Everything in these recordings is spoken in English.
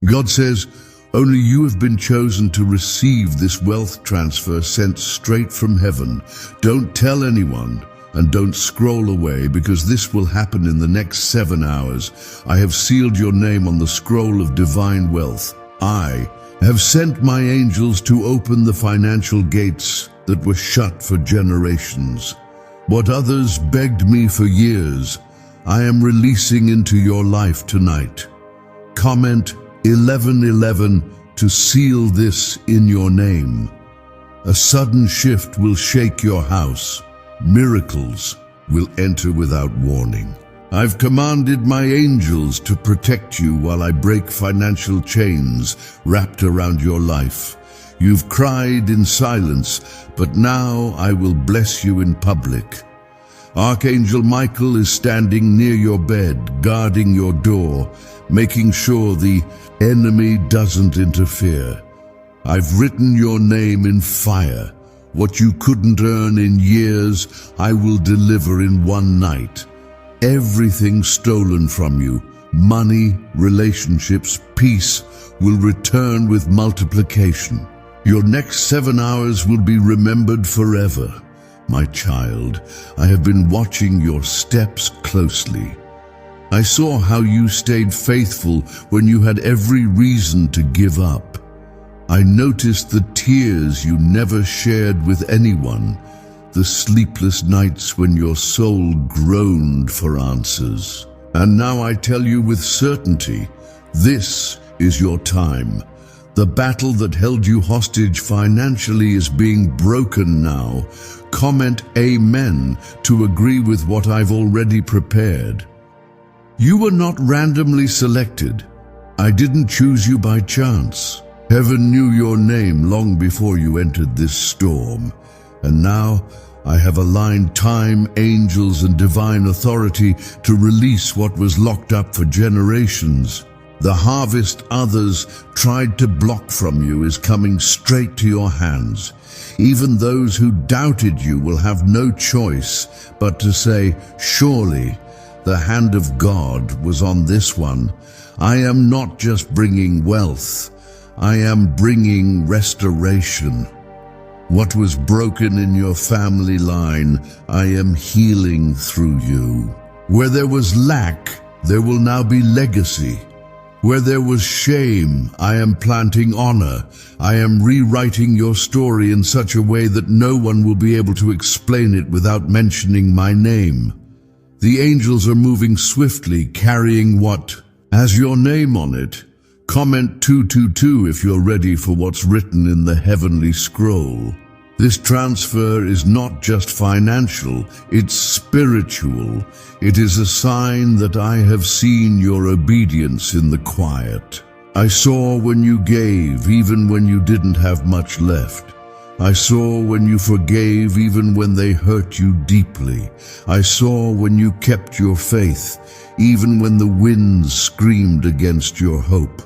God says, only you have been chosen to receive this wealth transfer sent straight from heaven. Don't tell anyone and don't scroll away, because this will happen in the next 7 hours. I have sealed your name on the scroll of divine wealth. I have sent my angels to open the financial gates that were shut for generations. What others begged me for years, I am releasing into your life tonight. Comment 1111 to seal this in your name. A sudden shift will shake your house. Miracles will enter without warning. I've commanded my angels to protect you while I break financial chains wrapped around your life. You've cried in silence, but now I will bless you in public. Archangel Michael is standing near your bed, guarding your door, making sure the enemy doesn't interfere. I've written your name in fire. What you couldn't earn in years, I will deliver in one night. Everything stolen from you, money, relationships, peace, will return with multiplication. Your next 7 hours will be remembered forever. My child, I have been watching your steps closely. I saw how you stayed faithful when you had every reason to give up. I noticed the tears you never shared with anyone, the sleepless nights when your soul groaned for answers. And now I tell you with certainty, this is your time. The battle that held you hostage financially is being broken now. Comment Amen to agree with what I've already prepared. You were not randomly selected. I didn't choose you by chance. Heaven knew your name long before you entered this storm. And now I have aligned time, angels, and divine authority to release what was locked up for generations. The harvest others tried to block from you is coming straight to your hands. Even those who doubted you will have no choice but to say, surely the hand of God was on this one. I am not just bringing wealth, I am bringing restoration. What was broken in your family line, I am healing through you. Where there was lack, there will now be legacy. Where there was shame, I am planting honor. I am rewriting your story in such a way that no one will be able to explain it without mentioning my name. The angels are moving swiftly, carrying what has your name on it. Comment 222 if you're ready for what's written in the heavenly scroll. This transfer is not just financial, it's spiritual. It is a sign that I have seen your obedience in the quiet. I saw when you gave, even when you didn't have much left. I saw when you forgave, even when they hurt you deeply. I saw when you kept your faith, even when the winds screamed against your hope.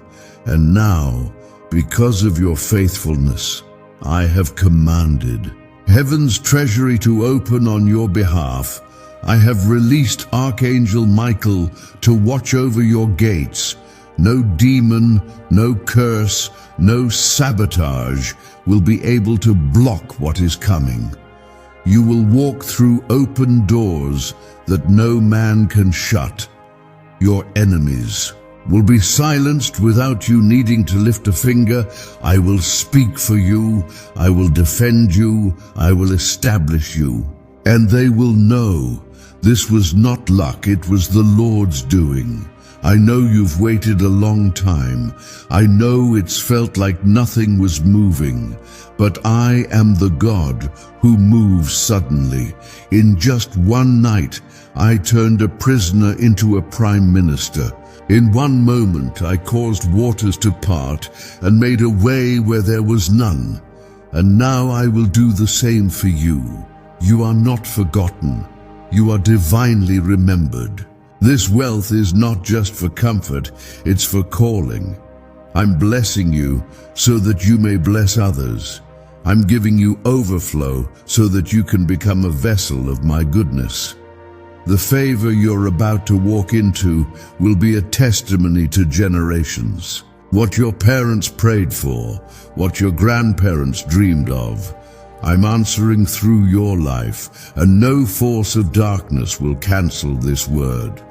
And now, because of your faithfulness, I have commanded heaven's treasury to open on your behalf. I have released Archangel Michael to watch over your gates. No demon, no curse, no sabotage will be able to block what is coming. You will walk through open doors that no man can shut. Your enemies will be silenced without you needing to lift a finger. I will speak for you. I will defend you. I will establish you. And they will know this was not luck, it was the Lord's doing. I know you've waited a long time. I know it's felt like nothing was moving. But I am the God who moves suddenly. In just one night, I turned a prisoner into a prime minister. In one moment, I caused waters to part and made a way where there was none. And now I will do the same for you. You are not forgotten. You are divinely remembered. This wealth is not just for comfort, it's for calling. I'm blessing you so that you may bless others. I'm giving you overflow so that you can become a vessel of my goodness. The favor you're about to walk into will be a testimony to generations. what your parents prayed for, what your grandparents dreamed of. I'm answering through your life, and no force of darkness will cancel this word.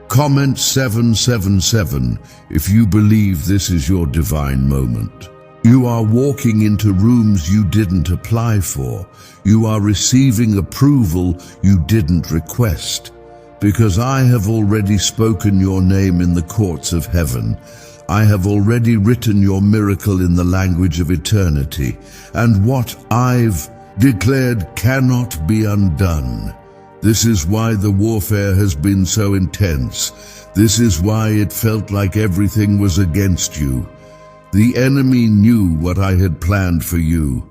Comment 777 if you believe this is your divine moment. You are walking into rooms you didn't apply for. You are receiving approval you didn't request. Because I have already spoken your name in the courts of heaven. I have already written your miracle in the language of eternity. And what I've declared cannot be undone. This is why the warfare has been so intense. This is why it felt like everything was against you. The enemy knew what I had planned for you.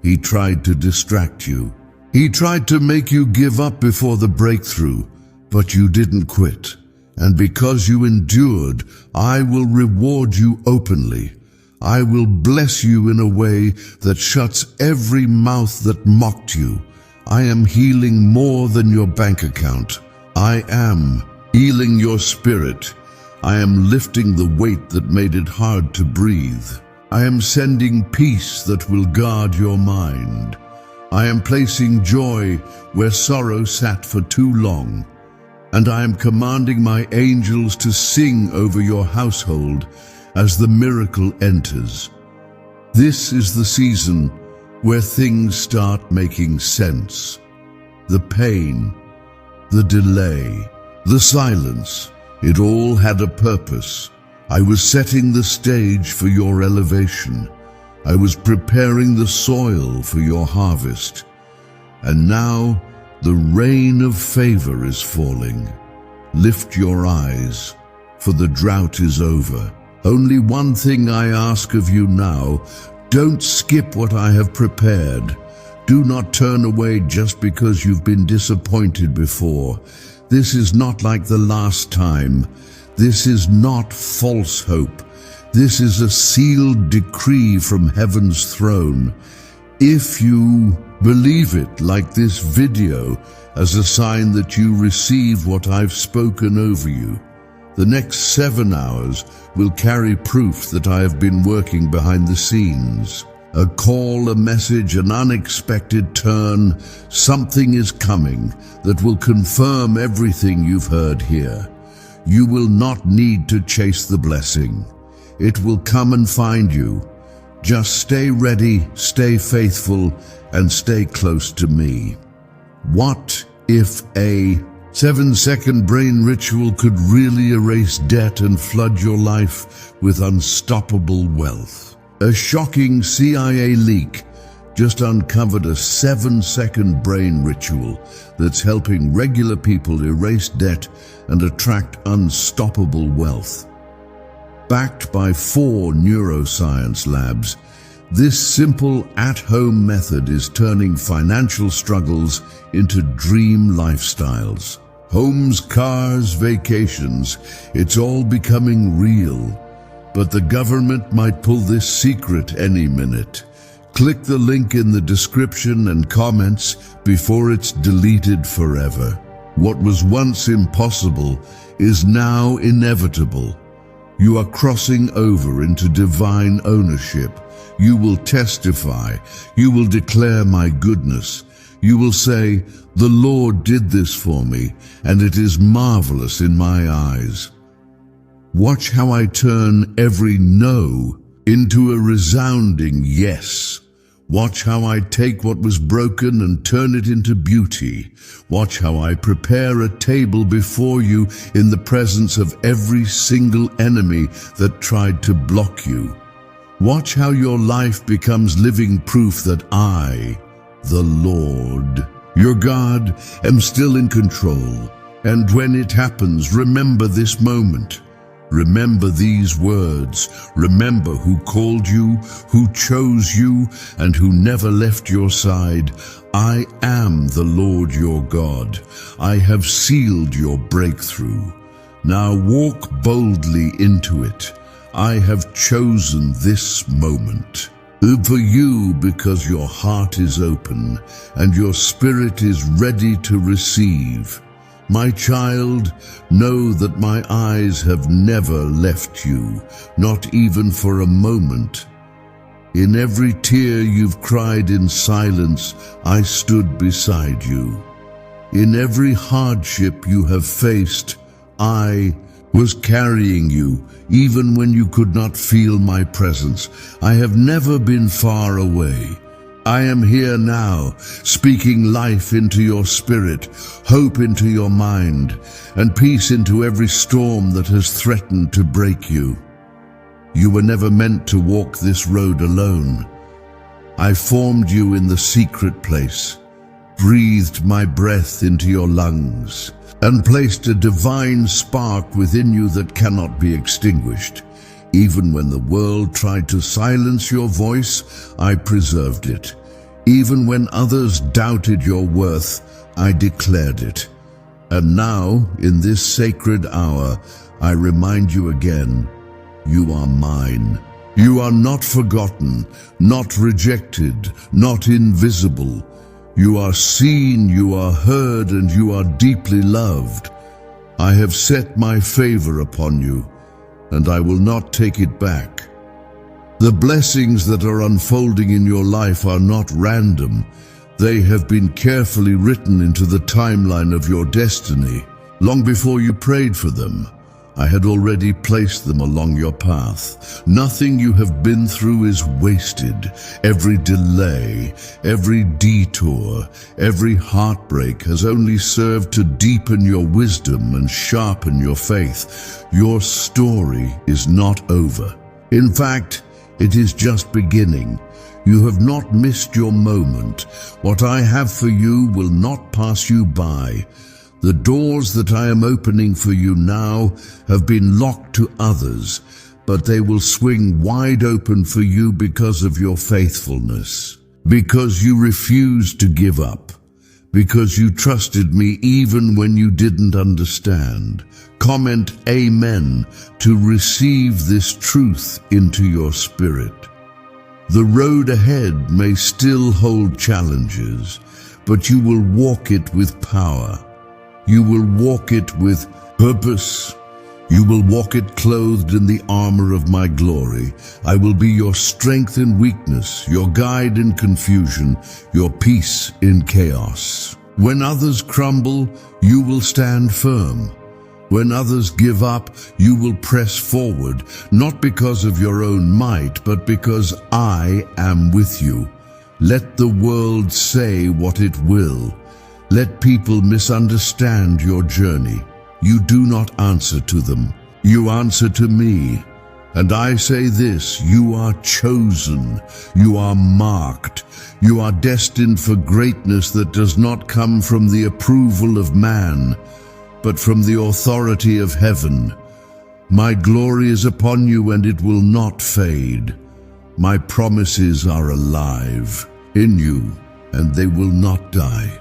He tried to distract you. He tried to make you give up before the breakthrough, but you didn't quit. And because you endured, I will reward you openly. I will bless you in a way that shuts every mouth that mocked you. I am healing more than your bank account. I am healing your spirit. I am lifting the weight that made it hard to breathe. I am sending peace that will guard your mind. I am placing joy where sorrow sat for too long. And I am commanding my angels to sing over your household as the miracle enters. This is the season where things start making sense. The pain, the delay, the silence, it all had a purpose. I was setting the stage for your elevation. I was preparing the soil for your harvest. And now the rain of favor is falling. Lift your eyes, for the drought is over. Only one thing I ask of you now: don't skip what I have prepared. Do not turn away just because you've been disappointed before. This is not like the last time. This is not false hope. This is a sealed decree from heaven's throne. If you believe it, like this video, as a sign that you receive what I've spoken over you, the next 7 hours will carry proof that I have been working behind the scenes. A call, a message, an unexpected turn, something is coming that will confirm everything you've heard here. You will not need to chase the blessing. It will come and find you. Just stay ready, stay faithful, and stay close to me. What if a 7-second brain ritual could really erase debt and flood your life with unstoppable wealth? A shocking CIA leak just uncovered a 7-second brain ritual that's helping regular people erase debt and attract unstoppable wealth. Backed by 4 neuroscience labs, this simple at-home method is turning financial struggles into dream lifestyles. Homes, cars, vacations, it's all becoming real. But the government might pull this secret any minute. Click the link in the description and comments before it's deleted forever. What was once impossible is now inevitable. You are crossing over into divine ownership. You will testify. You will declare my goodness. You will say, "The Lord did this for me, and it is marvelous in my eyes." Watch how I turn every no into a resounding yes. Watch how I take what was broken and turn it into beauty. Watch how I prepare a table before you in the presence of every single enemy that tried to block you. Watch how your life becomes living proof that I, the Lord, your God, am still in control. And when it happens, remember this moment. Remember these words. Remember who called you, who chose you, and who never left your side. I am the Lord your God. I have sealed your breakthrough. Now walk boldly into it. I have chosen this moment for you because your heart is open and your spirit is ready to receive. My child, know that my eyes have never left you, not even for a moment. In every tear you've cried in silence, I stood beside you. In every hardship you have faced, I was carrying you, even when you could not feel my presence. I have never been far away. I am here now, speaking life into your spirit, hope into your mind, and peace into every storm that has threatened to break you. You were never meant to walk this road alone. I formed you in the secret place, breathed my breath into your lungs, and placed a divine spark within you that cannot be extinguished. Even when the world tried to silence your voice, I preserved it. Even when others doubted your worth, I declared it. And now, in this sacred hour, I remind you again, you are mine. You are not forgotten, not rejected, not invisible. You are seen, you are heard, and you are deeply loved. I have set my favor upon you, and I will not take it back. The blessings that are unfolding in your life are not random. They have been carefully written into the timeline of your destiny. Long before you prayed for them, I had already placed them along your path. Nothing you have been through is wasted. Every delay, every detour, every heartbreak has only served to deepen your wisdom and sharpen your faith. Your story is not over. In fact, it is just beginning. You have not missed your moment. What I have for you will not pass you by. The doors that I am opening for you now have been locked to others, but they will swing wide open for you because of your faithfulness, because you refused to give up, because you trusted me even when you didn't understand. Comment Amen to receive this truth into your spirit. The road ahead may still hold challenges, but you will walk it with power. You will walk it with purpose. You will walk it clothed in the armor of my glory. I will be your strength in weakness, your guide in confusion, your peace in chaos. When others crumble, you will stand firm. When others give up, you will press forward, not because of your own might, but because I am with you. Let the world say what it will. Let people misunderstand your journey. You do not answer to them. You answer to me. And I say this, you are chosen. You are marked. You are destined for greatness that does not come from the approval of man, but from the authority of heaven. My glory is upon you, and it will not fade. My promises are alive in you, and they will not die.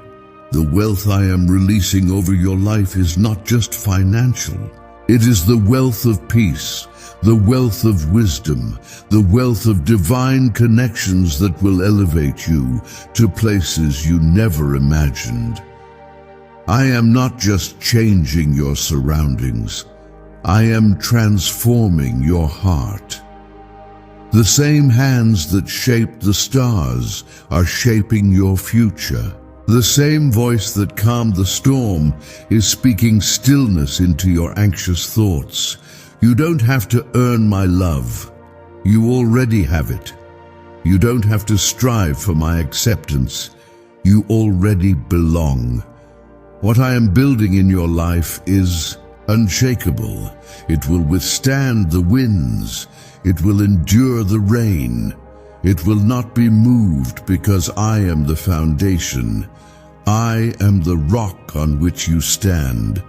The wealth I am releasing over your life is not just financial. It is the wealth of peace, the wealth of wisdom, the wealth of divine connections that will elevate you to places you never imagined. I am not just changing your surroundings. I am transforming your heart. The same hands that shaped the stars are shaping your future. The same voice that calmed the storm is speaking stillness into your anxious thoughts. You don't have to earn my love. You already have it. You don't have to strive for my acceptance. You already belong. What I am building in your life is unshakable. It will withstand the winds. It will endure the rain. It will not be moved because I am the foundation. I am the rock on which you stand,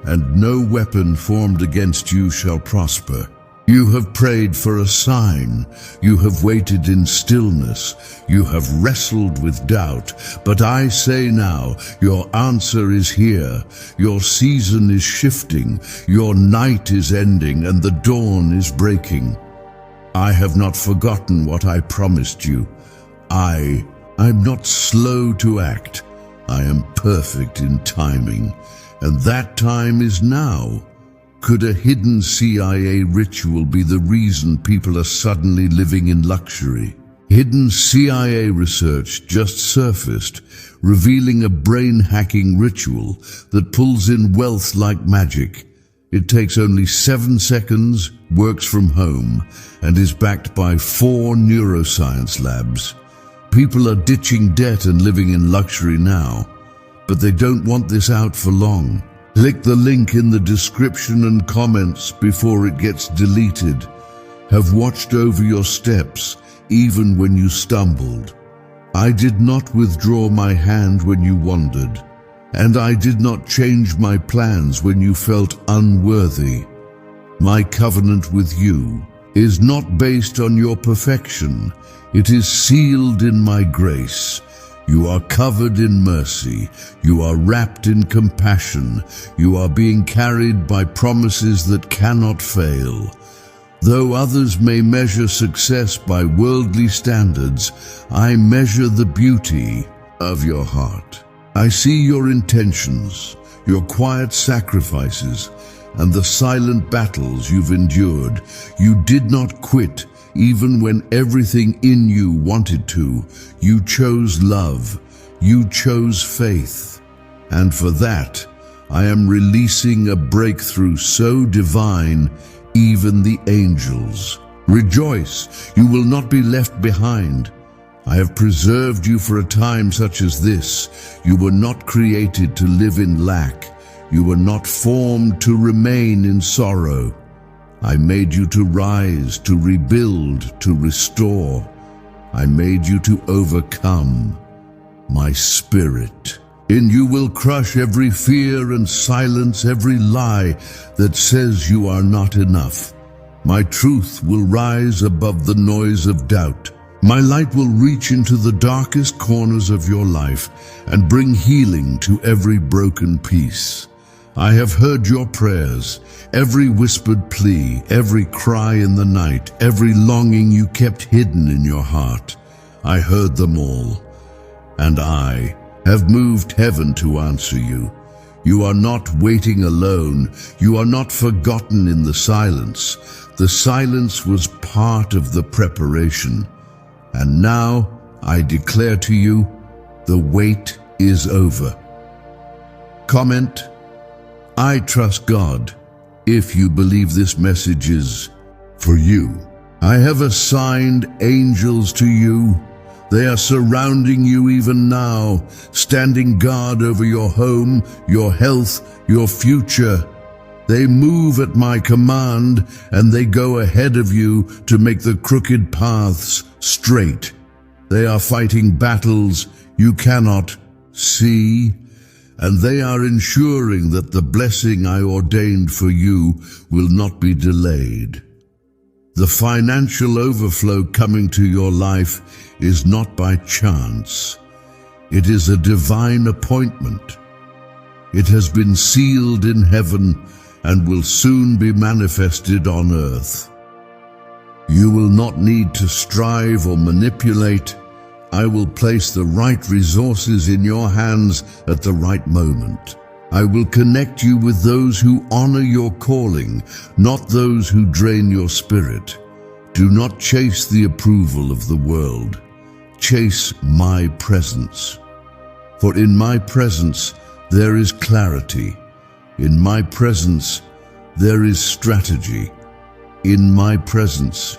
and no weapon formed against you shall prosper. You have prayed for a sign. You have waited in stillness. You have wrestled with doubt. But I say now, your answer is here. Your season is shifting. Your night is ending, and the dawn is breaking. I have not forgotten what I promised you. I'm not slow to act. I am perfect in timing. and that time is now. Could a hidden CIA ritual be the reason people are suddenly living in luxury? Hidden CIA research just surfaced, revealing a brain-hacking ritual that pulls in wealth like magic. It takes only 7 seconds, works from home, and is backed by 4 neuroscience labs. People are ditching debt and living in luxury now, but they don't want this out for long. Click the link in the description and comments before it gets deleted. Have watched over your steps, even when you stumbled. I did not withdraw my hand when you wandered, and I did not change my plans when you felt unworthy. My covenant with you is not based on your perfection. It is sealed in my grace. You are covered in mercy. You are wrapped in compassion. You are being carried by promises that cannot fail. Though others may measure success by worldly standards, I measure the beauty of your heart. I see your intentions, your quiet sacrifices, and the silent battles you've endured. You did not quit, even when everything in you wanted to. You chose love. You chose faith. And for that, I am releasing a breakthrough so divine, even the angels rejoice. You will not be left behind. I have preserved you for a time such as this. You were not created to live in lack. You were not formed to remain in sorrow. I made you to rise, to rebuild, to restore. I made you to overcome. My spirit in you will crush every fear and silence every lie that says you are not enough. My truth will rise above the noise of doubt. My light will reach into the darkest corners of your life and bring healing to every broken piece. I have heard your prayers, every whispered plea, every cry in the night, every longing you kept hidden in your heart. I heard them all, and I have moved heaven to answer you. You are not waiting alone. You are not forgotten in the silence. The silence was part of the preparation. And now I declare to you, the wait is over. Comment: I trust God. If you believe this message is for you, I have assigned angels to you. They are surrounding you even now, standing guard over your home, your health, your future. They move at my command, and they go ahead of you to make the crooked paths straight. They are fighting battles you cannot see, and they are ensuring that the blessing I ordained for you will not be delayed. The financial overflow coming to your life is not by chance. It is a divine appointment. It has been sealed in heaven and will soon be manifested on earth. You will not need to strive or manipulate. I will place the right resources in your hands at the right moment. I will connect you with those who honor your calling, not those who drain your spirit. Do not chase the approval of the world. Chase my presence. For in my presence there is clarity. In my presence there is strategy. In my presence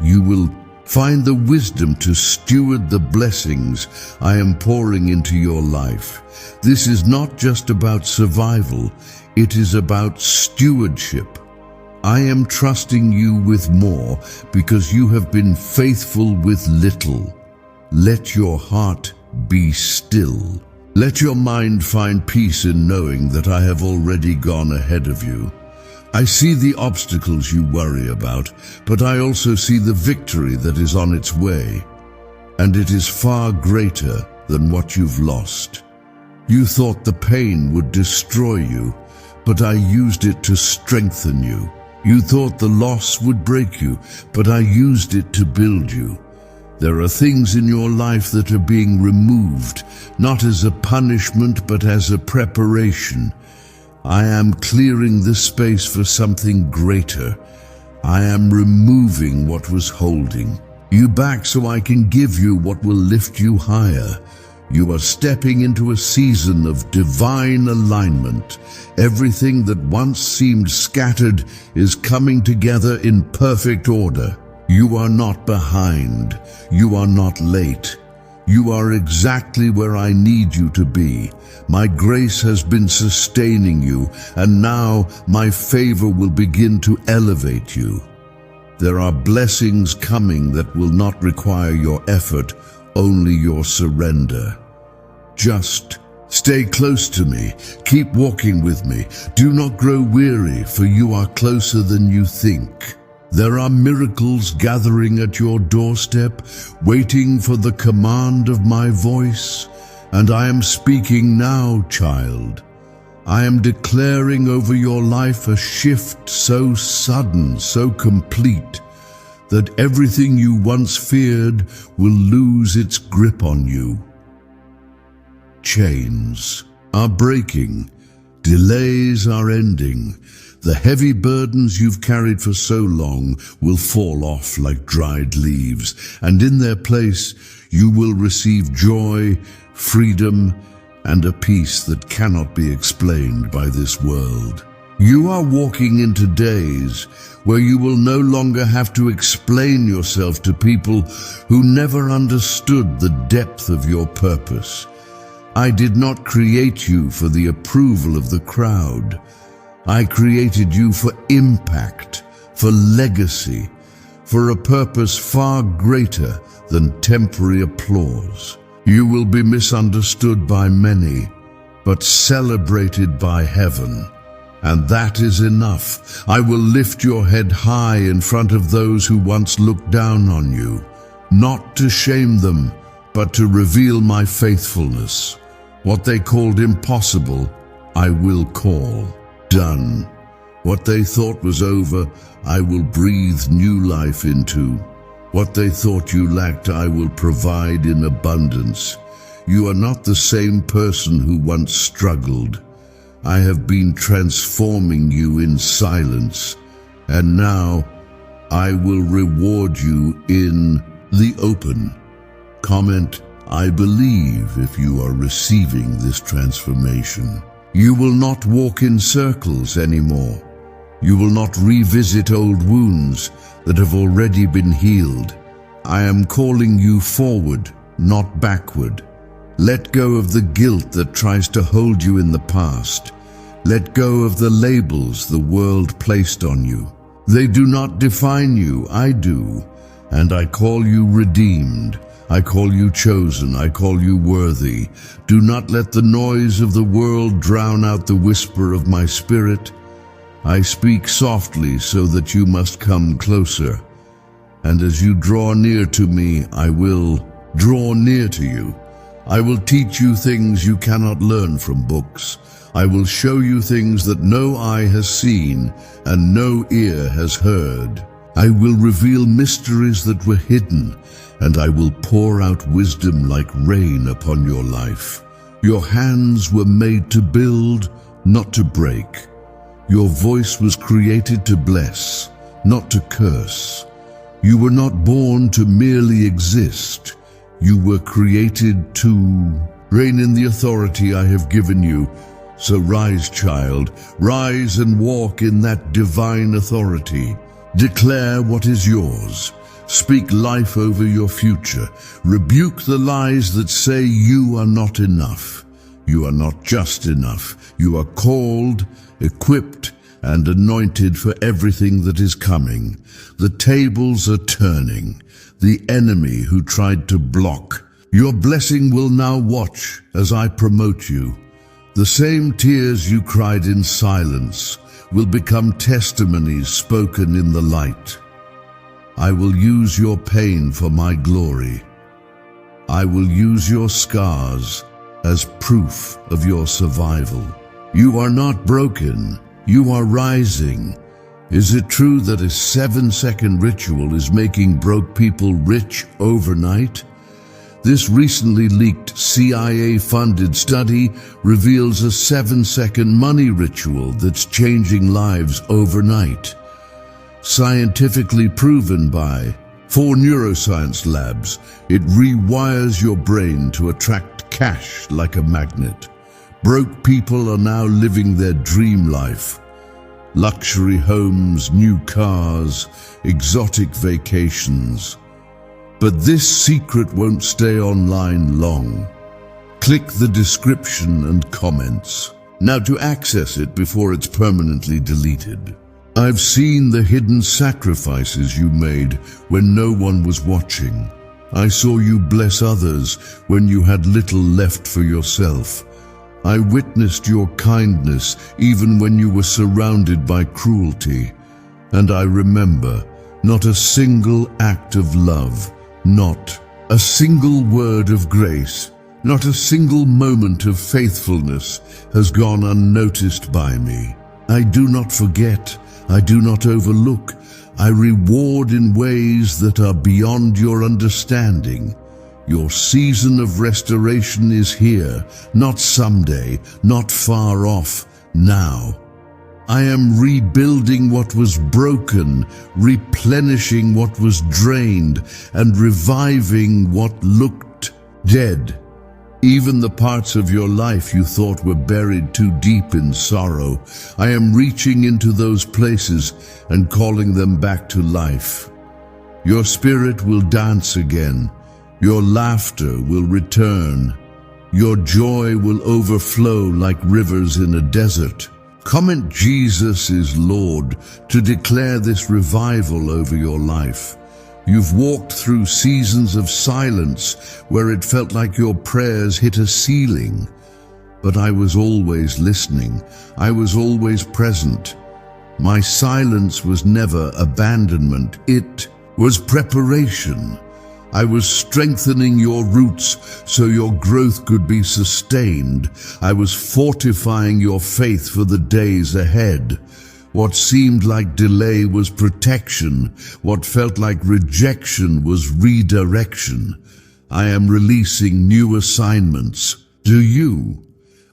you will find the wisdom to steward the blessings I am pouring into your life. This is not just about survival, it is about stewardship. I am trusting you with more because you have been faithful with little. Let your heart be still. Let your mind find peace in knowing that I have already gone ahead of you. I see the obstacles you worry about, but I also see the victory that is on its way, and it is far greater than what you've lost. You thought the pain would destroy you, but I used it to strengthen you. You thought the loss would break you, but I used it to build you. There are things in your life that are being removed, not as a punishment, but as a preparation. I am clearing this space for something greater. I am removing what was holding you back so I can give you what will lift you higher. You are stepping into a season of divine alignment. Everything that once seemed scattered is coming together in perfect order. You are not behind. You are not late. You are exactly where I need you to be. My grace has been sustaining you, and now my favor will begin to elevate you. There are blessings coming that will not require your effort, only your surrender. Just stay close to me. Keep walking with me. Do not grow weary, for you are closer than you think. There are miracles gathering at your doorstep, waiting for the command of my voice. And I am speaking now, child. I am declaring over your life a shift so sudden, so complete, that everything you once feared will lose its grip on you. Chains are breaking. Delays are ending. The heavy burdens you've carried for so long will fall off like dried leaves, and in their place you will receive joy, freedom, and a peace that cannot be explained by this world. You are walking into days where you will no longer have to explain yourself to people who never understood the depth of your purpose. I did not create you for the approval of the crowd. I created you for impact, for legacy, for a purpose far greater than temporary applause. You will be misunderstood by many, but celebrated by heaven. And that is enough. I will lift your head high in front of those who once looked down on you, not to shame them, but to reveal my faithfulness. What they called impossible, I will call done. What they thought was over, I will breathe new life into. What they thought you lacked, I will provide in abundance. You are not the same person who once struggled. I have been transforming you in silence, and now I will reward you in the open. Comment, I believe, if you are receiving this transformation. You will not walk in circles anymore. You will not revisit old wounds that have already been healed. I am calling you forward, not backward. Let go of the guilt that tries to hold you in the past. Let go of the labels the world placed on you. They do not define you, I do, and I call you redeemed. I call you chosen, I call you worthy. Do not let the noise of the world drown out the whisper of my spirit. I speak softly so that you must come closer. And as you draw near to me, I will draw near to you. I will teach you things you cannot learn from books. I will show you things that no eye has seen and no ear has heard. I will reveal mysteries that were hidden, and I will pour out wisdom like rain upon your life. Your hands were made to build, not to break. Your voice was created to bless, not to curse. You were not born to merely exist. You were created to reign in the authority I have given you. So rise, child, rise and walk in that divine authority. Declare what is yours. Speak life over your future. Rebuke the lies that say you are not enough. You are not just enough. You are called, equipped, and anointed for everything that is coming. The tables are turning. The enemy who tried to block your blessing will now watch as I promote you. The same tears you cried in silence will become testimonies spoken in the light. I will use your pain for my glory. I will use your scars as proof of your survival. You are not broken. You are rising. Is it true that a 7-second ritual is making broke people rich overnight? This recently leaked CIA-funded study reveals a 7-second money ritual that's changing lives overnight. Scientifically proven by 4 neuroscience labs, it rewires your brain to attract cash like a magnet. Broke people are now living their dream life. Luxury homes, new cars, exotic vacations. But this secret won't stay online long. Click the description and comments now to access it before it's permanently deleted. I've seen the hidden sacrifices you made when no one was watching. I saw you bless others when you had little left for yourself. I witnessed your kindness even when you were surrounded by cruelty. And I remember not a single act of love, not a single word of grace, not a single moment of faithfulness has gone unnoticed by me. I do not forget, I do not overlook, I reward in ways that are beyond your understanding. Your season of restoration is here, not someday, not far off, now. I am rebuilding what was broken, replenishing what was drained, and reviving what looked dead. Even the parts of your life you thought were buried too deep in sorrow, I am reaching into those places and calling them back to life. Your spirit will dance again. Your laughter will return. Your joy will overflow like rivers in a desert. Comment Jesus is Lord to declare this revival over your life. You've walked through seasons of silence where it felt like your prayers hit a ceiling. But I was always listening. I was always present. My silence was never abandonment. It was preparation. I was strengthening your roots so your growth could be sustained. I was fortifying your faith for the days ahead. What seemed like delay was protection. What felt like rejection was redirection. I am releasing new assignments. Do you?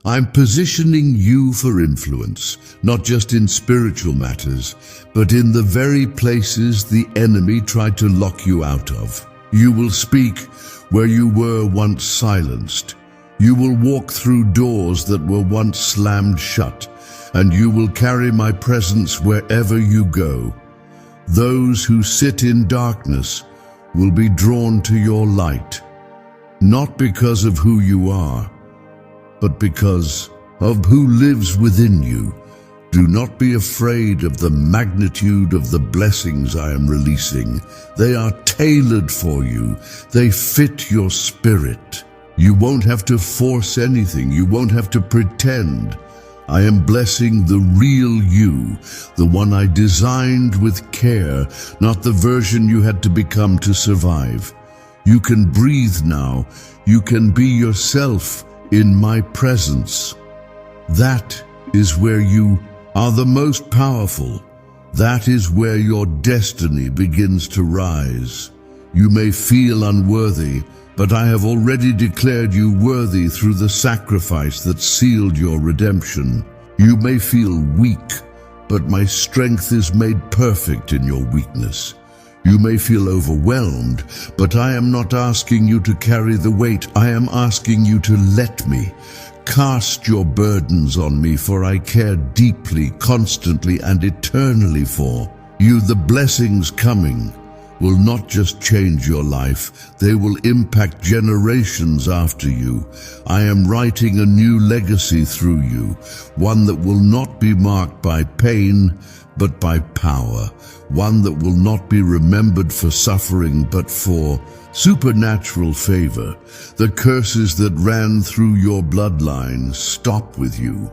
I'm positioning you for influence, not just in spiritual matters, but in the very places the enemy tried to lock you out of. You will speak where you were once silenced. You will walk through doors that were once slammed shut, and you will carry my presence wherever you go. Those who sit in darkness will be drawn to your light, not because of who you are, but because of who lives within you. Do not be afraid of the magnitude of the blessings I am releasing. They are tailored for you. They fit your spirit. You won't have to force anything. You won't have to pretend. I am blessing the real you, the one I designed with care, not the version you had to become to survive. You can breathe now. You can be yourself in my presence. That is where you are the most powerful. That is where your destiny begins to rise. You may feel unworthy, but I have already declared you worthy through the sacrifice that sealed your redemption. You may feel weak, but my strength is made perfect in your weakness. You may feel overwhelmed, but I am not asking you to carry the weight. I am asking you to let me. Cast your burdens on me, for I care deeply, constantly, and eternally for you. The blessings coming will not just change your life, they will impact generations after you. I am writing a new legacy through you, one that will not be marked by pain, but by power, one that will not be remembered for suffering, but for supernatural favor. The curses that ran through your bloodline stop with you.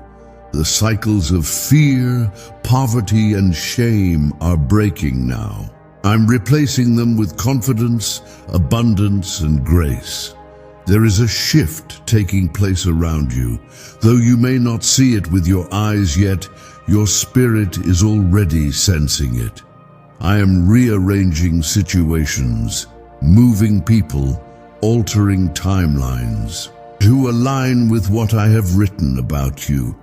The cycles of fear, poverty, and shame are breaking now. I'm replacing them with confidence, abundance, and grace. There is a shift taking place around you. Though you may not see it with your eyes yet, your spirit is already sensing it. I am rearranging situations, moving people, altering timelines to align with what I have written about you.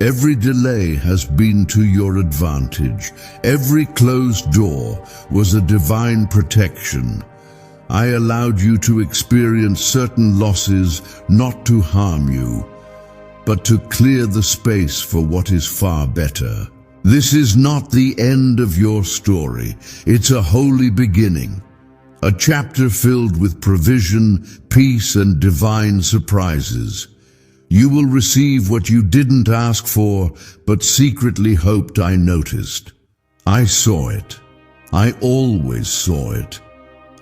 Every delay has been to your advantage. Every closed door was a divine protection. I allowed you to experience certain losses not to harm you, but to clear the space for what is far better. This is not the end of your story. It's a holy beginning. A chapter filled with provision, peace, and divine surprises. You will receive what you didn't ask for, but secretly hoped I noticed. I saw it. I always saw it.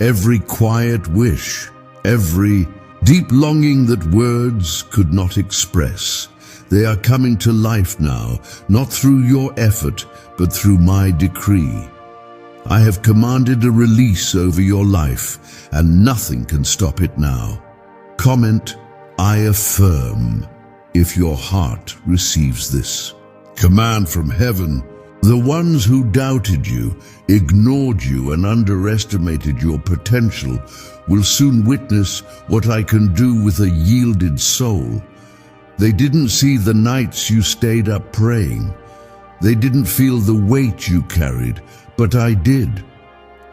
Every quiet wish, every deep longing that words could not express. They are coming to life now, not through your effort, but through my decree. I have commanded a release over your life, and nothing can stop it now. Comment, I affirm, if your heart receives this command from heaven. The ones who doubted you, ignored you, and underestimated your potential will soon witness what I can do with a yielded soul. They didn't see the nights you stayed up praying. They didn't feel the weight you carried, but I did.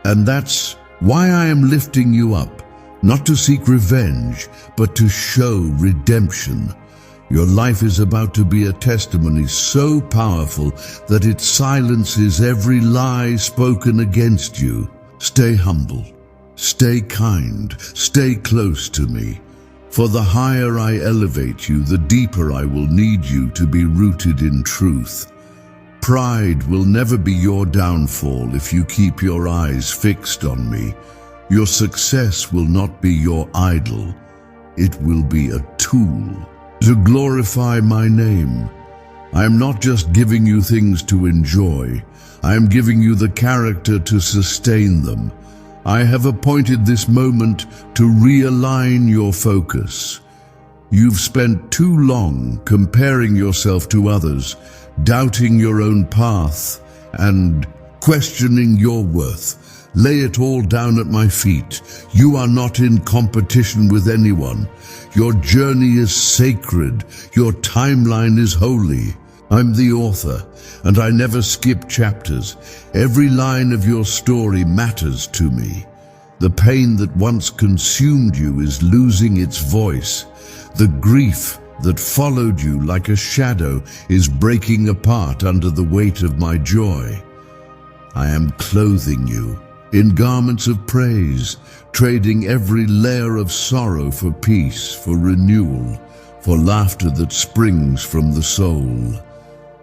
And that's why I am lifting you up, not to seek revenge, but to show redemption. Your life is about to be a testimony so powerful that it silences every lie spoken against you. Stay humble, stay kind, stay close to me. For the higher I elevate you, the deeper I will need you to be rooted in truth. Pride will never be your downfall if you keep your eyes fixed on me. Your success will not be your idol. It will be a tool to glorify my name. I am not just giving you things to enjoy. I am giving you the character to sustain them. I have appointed this moment to realign your focus. You've spent too long comparing yourself to others, doubting your own path, and questioning your worth. Lay it all down at my feet. You are not in competition with anyone. Your journey is sacred. Your timeline is holy. I'm the author, and I never skip chapters. Every line of your story matters to me. The pain that once consumed you is losing its voice. The grief that followed you like a shadow is breaking apart under the weight of my joy. I am clothing you in garments of praise, trading every layer of sorrow for peace, for renewal, for laughter that springs from the soul.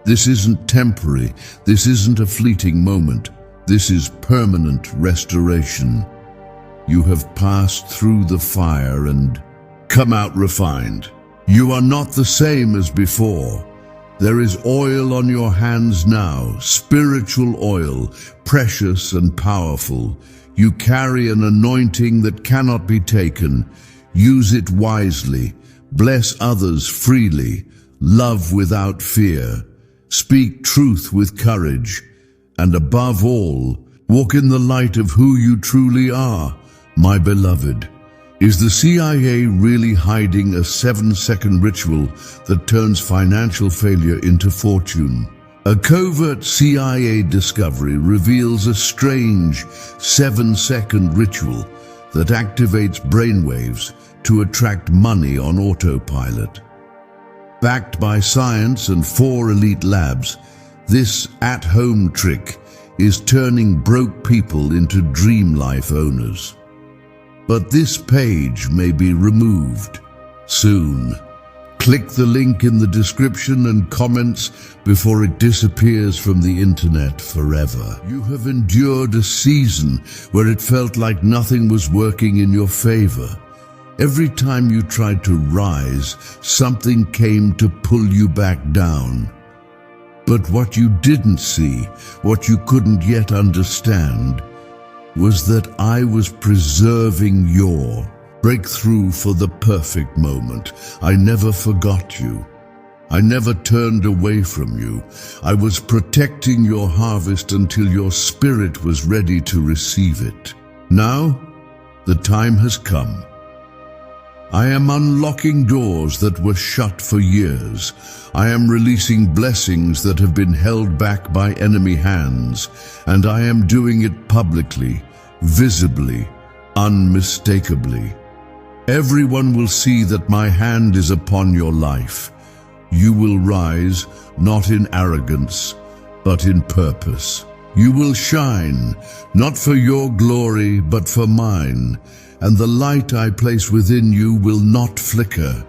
This isn't temporary. This isn't a fleeting moment. This is permanent restoration. You have passed through the fire and come out refined. You are not the same as before. There is oil on your hands now, spiritual oil, precious and powerful. You carry an anointing that cannot be taken. Use it wisely. Bless others freely. Love without fear. Speak truth with courage. And above all, walk in the light of who you truly are, my beloved. Is the CIA really hiding a 7-second ritual that turns financial failure into fortune? A covert CIA discovery reveals a strange 7-second ritual that activates brainwaves to attract money on autopilot. Backed by science and 4 elite labs, this at-home trick is turning broke people into dream life owners. But this page may be removed soon. Click the link in the description and comments before it disappears from the internet forever. You have endured a season where it felt like nothing was working in your favor. Every time you tried to rise, something came to pull you back down. But what you didn't see, what you couldn't yet understand, was that I was preserving your breakthrough for the perfect moment. I never forgot you. I never turned away from you. I was protecting your harvest until your spirit was ready to receive it. Now, the time has come. I am unlocking doors that were shut for years. I am releasing blessings that have been held back by enemy hands, and I am doing it publicly, visibly, unmistakably. Everyone will see that my hand is upon your life. You will rise, not in arrogance, but in purpose. You will shine, not for your glory, but for mine, and the light I place within you will not flicker.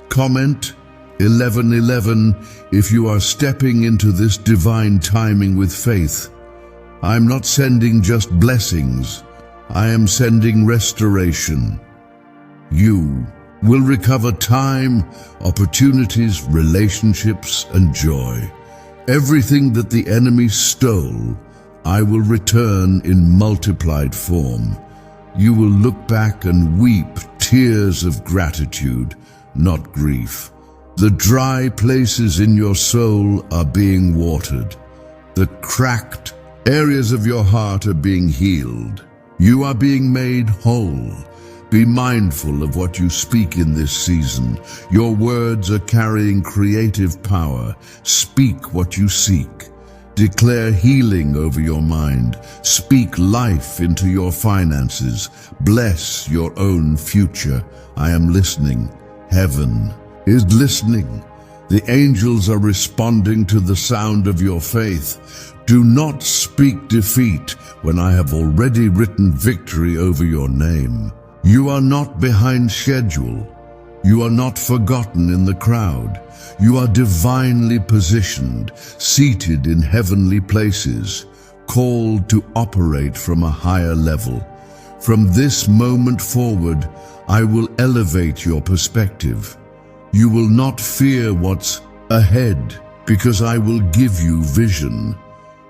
Comment 11:11 if you are stepping into this divine timing with faith. I'm not sending just blessings, I am sending restoration. You will recover time, opportunities, relationships, and joy. Everything that the enemy stole, I will return in multiplied form. You will look back and weep tears of gratitude, not grief. The dry places in your soul are being watered. The cracked areas of your heart are being healed. You are being made whole. Be mindful of what you speak in this season. Your words are carrying creative power. Speak what you seek. Declare healing over your mind. Speak life into your finances. Bless your own future. I am listening. Heaven is listening. The angels are responding to the sound of your faith. Do not speak defeat when I have already written victory over your name. You are not behind schedule. You are not forgotten in the crowd. You are divinely positioned, seated in heavenly places, called to operate from a higher level. From this moment forward, I will elevate your perspective. You will not fear what's ahead, because I will give you vision.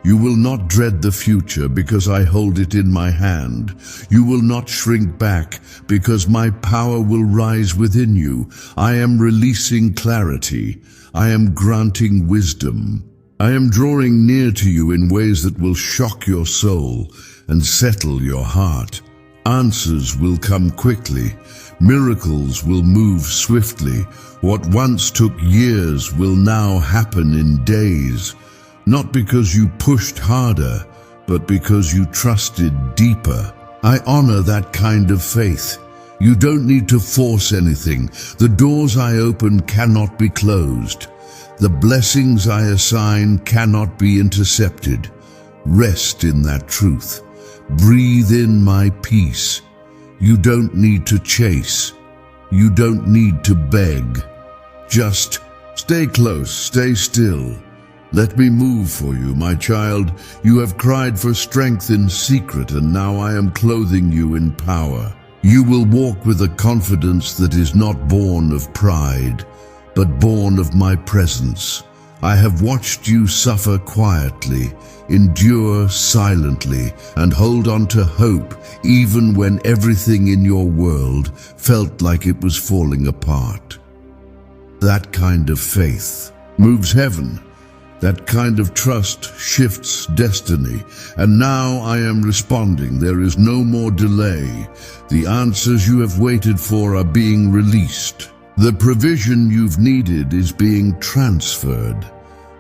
You will not dread the future, because I hold it in my hand. You will not shrink back, because my power will rise within you. I am releasing clarity. I am granting wisdom. I am drawing near to you in ways that will shock your soul and settle your heart. Answers will come quickly. Miracles will move swiftly. What once took years will now happen in days. Not because you pushed harder, but because you trusted deeper. I honor that kind of faith. You don't need to force anything. The doors I open cannot be closed. The blessings I assign cannot be intercepted. Rest in that truth. Breathe in my peace. You don't need to chase. You don't need to beg. Just stay close, stay still. Let me move for you, my child. You have cried for strength in secret, and now I am clothing you in power. You will walk with a confidence that is not born of pride, but born of my presence. I have watched you suffer quietly, endure silently, and hold on to hope even when everything in your world felt like it was falling apart. That kind of faith moves heaven. That kind of trust shifts destiny. And now I am responding. There is no more delay. The answers you have waited for are being released. The provision you've needed is being transferred.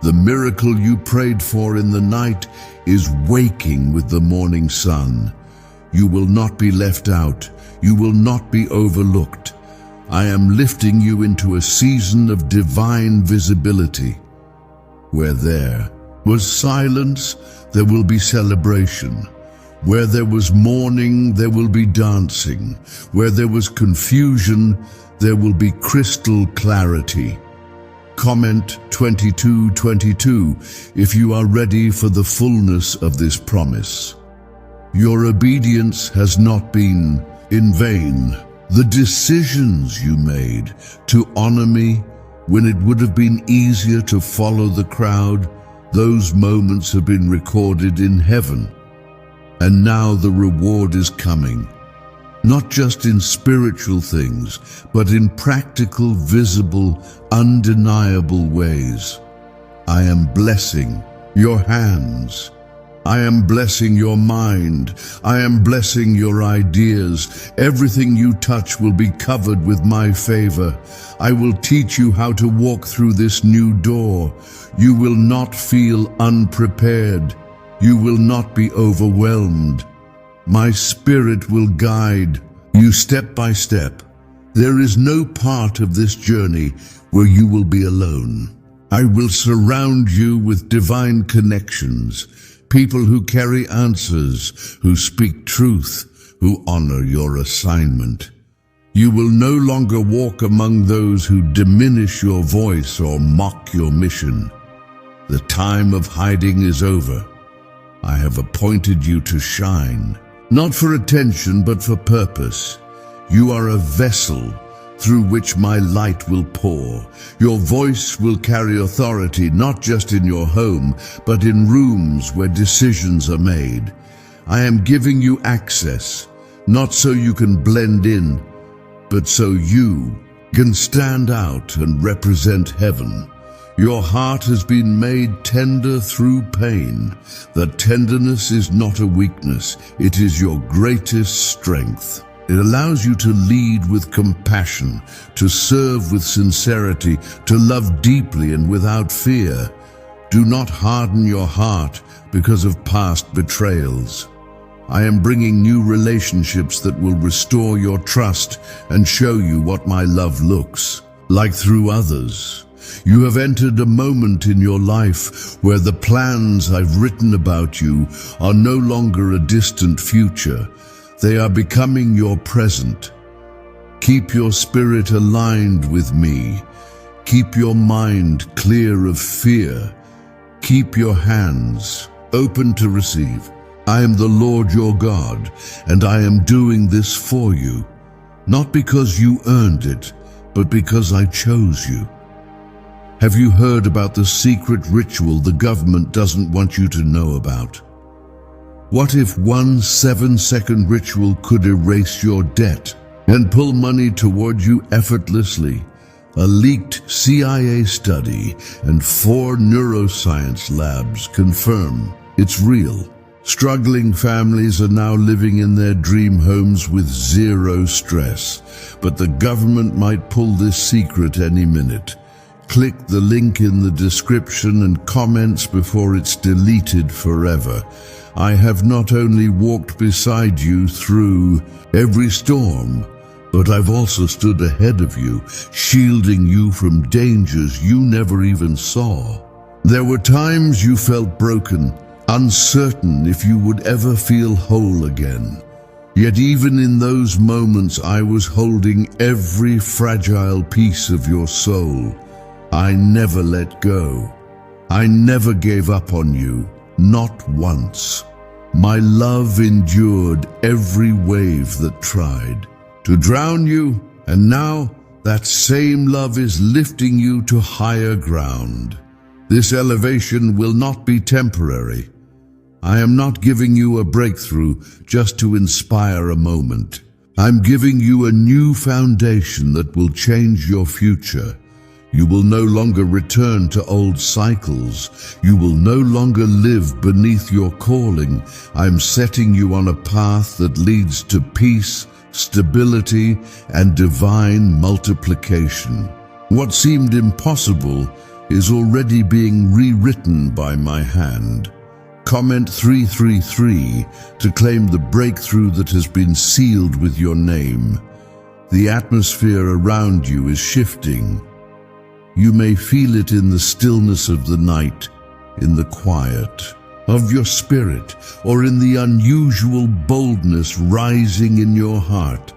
The miracle you prayed for in the night is waking with the morning sun. You will not be left out. You will not be overlooked. I am lifting you into a season of divine visibility. Where there was silence, there will be celebration. Where there was mourning, there will be dancing. Where there was confusion, there will be crystal clarity. Comment 22:22 if you are ready for the fullness of this promise. Your obedience has not been in vain. The decisions you made to honor me when it would have been easier to follow the crowd, those moments have been recorded in heaven. And now the reward is coming, not just in spiritual things, but in practical, visible, undeniable ways. I am blessing your hands, I am blessing your mind. I am blessing your ideas. Everything you touch will be covered with my favor. I will teach you how to walk through this new door. You will not feel unprepared. You will not be overwhelmed. My Spirit will guide you step by step. There is no part of this journey where you will be alone. I will surround you with divine connections, people who carry answers, who speak truth, who honor your assignment. You will no longer walk among those who diminish your voice or mock your mission. The time of hiding is over. I have appointed you to shine, not for attention but for purpose. You are a vessel through which my light will pour. Your voice will carry authority not just in your home, but in rooms where decisions are made. I am giving you access, not so you can blend in, but so you can stand out and represent heaven. Your heart has been made tender through pain. That tenderness is not a weakness, it is your greatest strength. It allows you to lead with compassion, to serve with sincerity, to love deeply and without fear. Do not harden your heart because of past betrayals. I am bringing new relationships that will restore your trust and show you what my love looks like through others. You have entered a moment in your life where the plans I've written about you are no longer a distant future. They are becoming your present. Keep your spirit aligned with me. Keep your mind clear of fear. Keep your hands open to receive. I am the Lord your God, and I am doing this for you, not because you earned it, but because I chose you. Have you heard about the secret ritual the government doesn't want you to know about? What if one 7-second ritual could erase your debt and pull money toward you effortlessly? A leaked CIA study and 4 neuroscience labs confirm it's real. Struggling families are now living in their dream homes with zero stress, but the government might pull this secret any minute. Click the link in the description and comments before it's deleted forever. I have not only walked beside you through every storm, but I've also stood ahead of you, shielding you from dangers you never even saw. There were times you felt broken, uncertain if you would ever feel whole again. Yet even in those moments I was holding every fragile piece of your soul. I never let go. I never gave up on you, not once. My love endured every wave that tried to drown you, and now that same love is lifting you to higher ground. This elevation will not be temporary. I am not giving you a breakthrough just to inspire a moment. I'm giving you a new foundation that will change your future. You will no longer return to old cycles. You will no longer live beneath your calling. I'm setting you on a path that leads to peace, stability, and divine multiplication. What seemed impossible is already being rewritten by my hand. Comment 333 to claim the breakthrough that has been sealed with your name. The atmosphere around you is shifting. You may feel it in the stillness of the night, in the quiet of your spirit, or in the unusual boldness rising in your heart.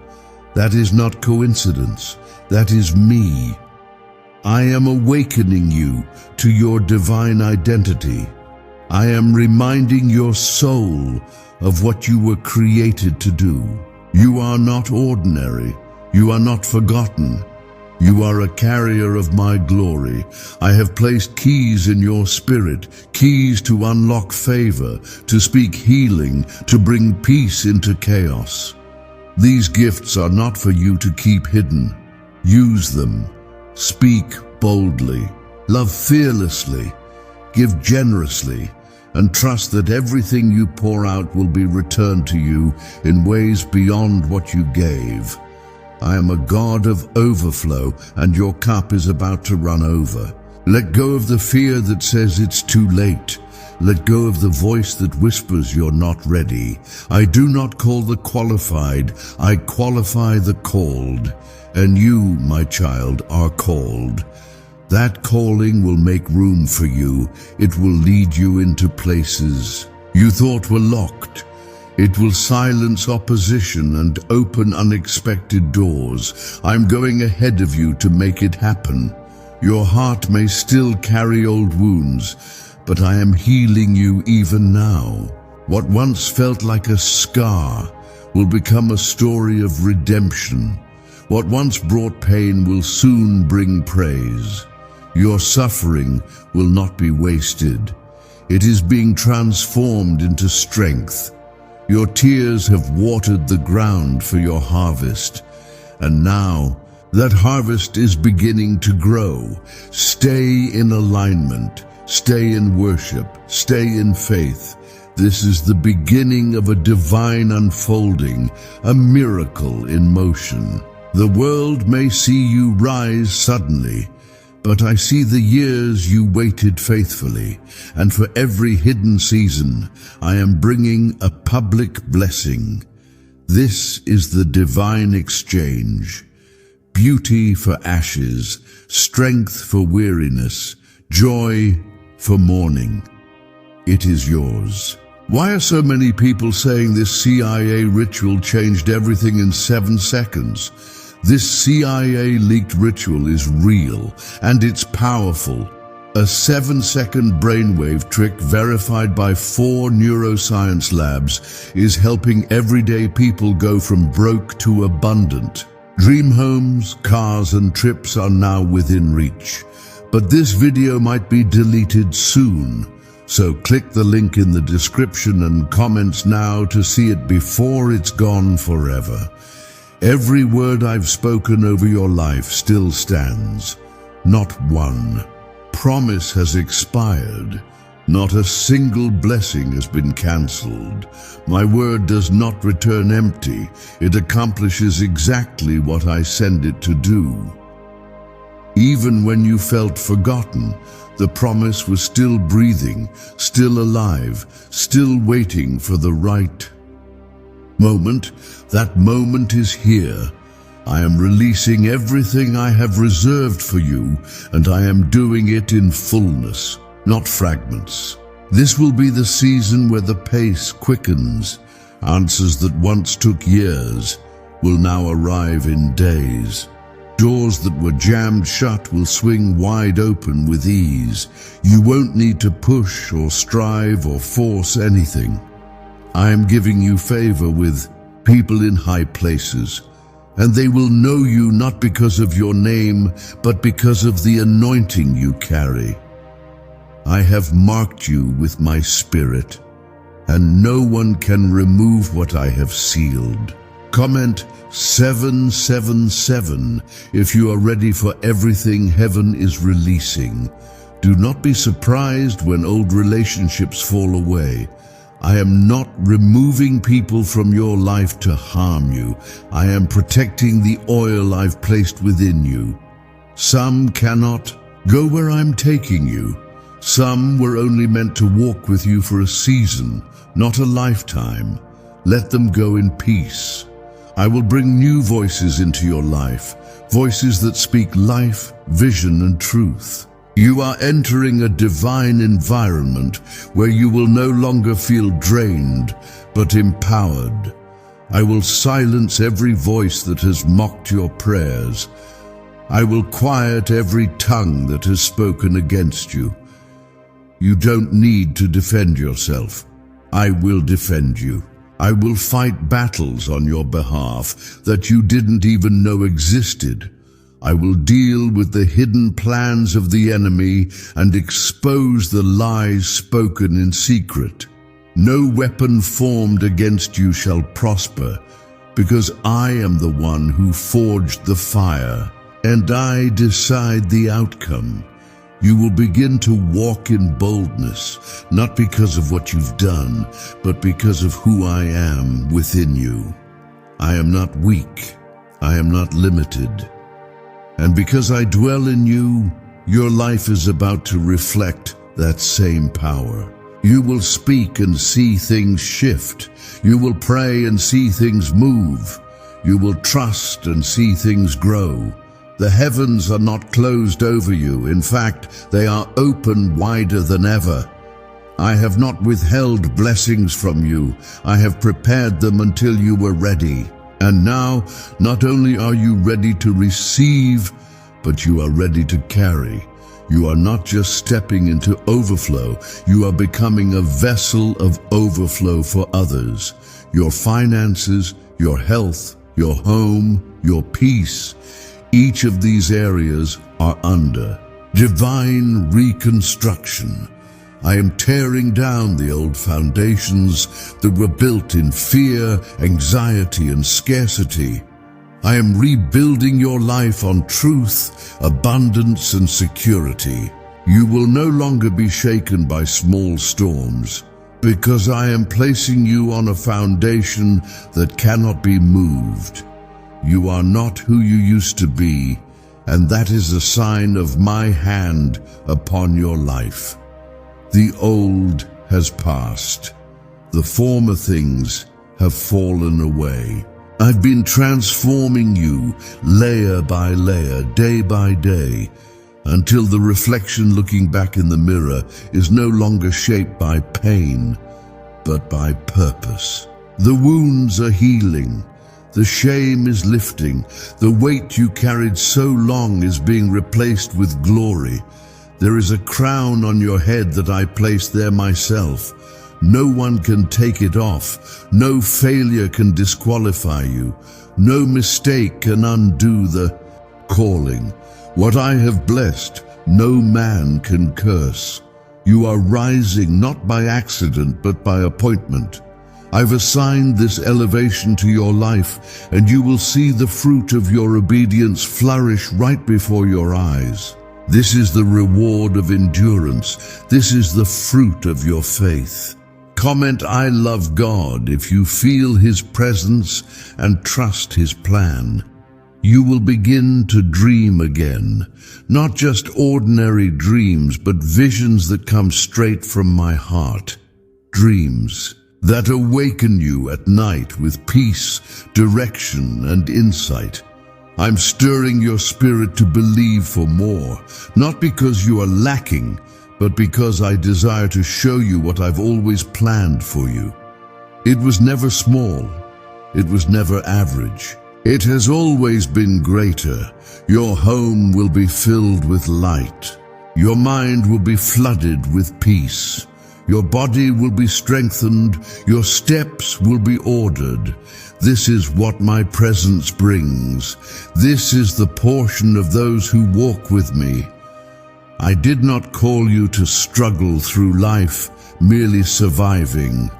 That is not coincidence. That is me. I am awakening you to your divine identity. I am reminding your soul of what you were created to do. You are not ordinary. You are not forgotten. You are a carrier of my glory. I have placed keys in your spirit, keys to unlock favor, to speak healing, to bring peace into chaos. These gifts are not for you to keep hidden. Use them. Speak boldly. Love fearlessly. Give generously. and trust that everything you pour out will be returned to you in ways beyond what you gave. I am a God of overflow, and your cup is about to run over. Let go of the fear that says it's too late. Let go of the voice that whispers you're not ready. I do not call the qualified, I qualify the called. And you, my child, are called. That calling will make room for you. It will lead you into places you thought were locked. It will silence opposition and open unexpected doors. I'm going ahead of you to make it happen. Your heart may still carry old wounds, but I am healing you even now. What once felt like a scar will become a story of redemption. What once brought pain will soon bring praise. Your suffering will not be wasted. It is being transformed into strength. Your tears have watered the ground for your harvest, and now that harvest is beginning to grow. Stay in alignment, stay in worship, stay in faith. This is the beginning of a divine unfolding, a miracle in motion. The world may see you rise suddenly, but I see the years you waited faithfully, and for every hidden season, I am bringing a public blessing. This is the divine exchange. Beauty for ashes, strength for weariness, joy for mourning. It is yours. Why are so many people saying this CIA ritual changed everything in 7 seconds? This CIA-leaked ritual is real, and it's powerful. A 7-second brainwave trick verified by 4 neuroscience labs is helping everyday people go from broke to abundant. Dream homes, cars, and trips are now within reach. But this video might be deleted soon, so click the link in the description and comments now to see it before it's gone forever. Every word I've spoken over your life still stands. Not one promise has expired. Not a single blessing has been cancelled. My word does not return empty. It accomplishes exactly what I send it to do. Even when you felt forgotten, the promise was still breathing, still alive, still waiting for the right moment. That moment is here. I am releasing everything I have reserved for you, and I am doing it in fullness, not fragments. This will be the season where the pace quickens. Answers that once took years will now arrive in days. Doors that were jammed shut will swing wide open with ease. You won't need to push or strive or force anything. I am giving you favor with people in high places, and they will know you not because of your name, but because of the anointing you carry. I have marked you with my spirit, and no one can remove what I have sealed. Comment 777 if you are ready for everything heaven is releasing. Do not be surprised when old relationships fall away. I am not removing people from your life to harm you. I am protecting the oil I've placed within you. Some cannot go where I'm taking you. Some were only meant to walk with you for a season, not a lifetime. Let them go in peace. I will bring new voices into your life, voices that speak life, vision, and truth. You are entering a divine environment where you will no longer feel drained, but empowered. I will silence every voice that has mocked your prayers. I will quiet every tongue that has spoken against you. You don't need to defend yourself. I will defend you. I will fight battles on your behalf that you didn't even know existed. I will deal with the hidden plans of the enemy and expose the lies spoken in secret. No weapon formed against you shall prosper, because I am the one who forged the fire, and I decide the outcome. You will begin to walk in boldness, not because of what you've done, but because of who I am within you. I am not weak. I am not limited. And because I dwell in you, your life is about to reflect that same power. You will speak and see things shift. You will pray and see things move. You will trust and see things grow. The heavens are not closed over you. In fact, they are open wider than ever. I have not withheld blessings from you. I have prepared them until you were ready. And now, not only are you ready to receive, but you are ready to carry. You are not just stepping into overflow. You are becoming a vessel of overflow for others. Your finances, your health, your home, your peace, each of these areas are under divine reconstruction. I am tearing down the old foundations that were built in fear, anxiety, and scarcity. I am rebuilding your life on truth, abundance, and security. You will no longer be shaken by small storms, because I am placing you on a foundation that cannot be moved. You are not who you used to be, and that is a sign of my hand upon your life. The old has passed. The former things have fallen away. I've been transforming you layer by layer, day by day, until the reflection looking back in the mirror is no longer shaped by pain, but by purpose. The wounds are healing. The shame is lifting. The weight you carried so long is being replaced with glory. There is a crown on your head that I placed there myself. No one can take it off. No failure can disqualify you. No mistake can undo the calling. What I have blessed, no man can curse. You are rising not by accident, but by appointment. I've assigned this elevation to your life, and you will see the fruit of your obedience flourish right before your eyes. This is the reward of endurance. This is the fruit of your faith. Comment, "I love God," if you feel His presence and trust His plan. You will begin to dream again, not just ordinary dreams, but visions that come straight from my heart. Dreams that awaken you at night with peace, direction, and insight. I'm stirring your spirit to believe for more, not because you are lacking, but because I desire to show you what I've always planned for you. It was never small. It was never average. It has always been greater. Your home will be filled with light. Your mind will be flooded with peace. Your body will be strengthened. Your steps will be ordered. This is what my presence brings. This is the portion of those who walk with me. I did not call you to struggle through life, merely surviving.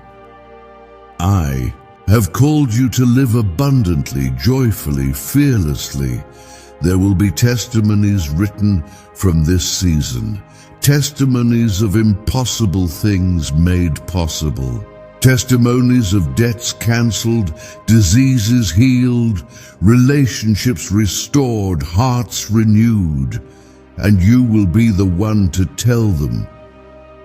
I have called you to live abundantly, joyfully, fearlessly. There will be testimonies written from this season. Testimonies of impossible things made possible. Testimonies of debts canceled, diseases healed, relationships restored, hearts renewed. And you will be the one to tell them.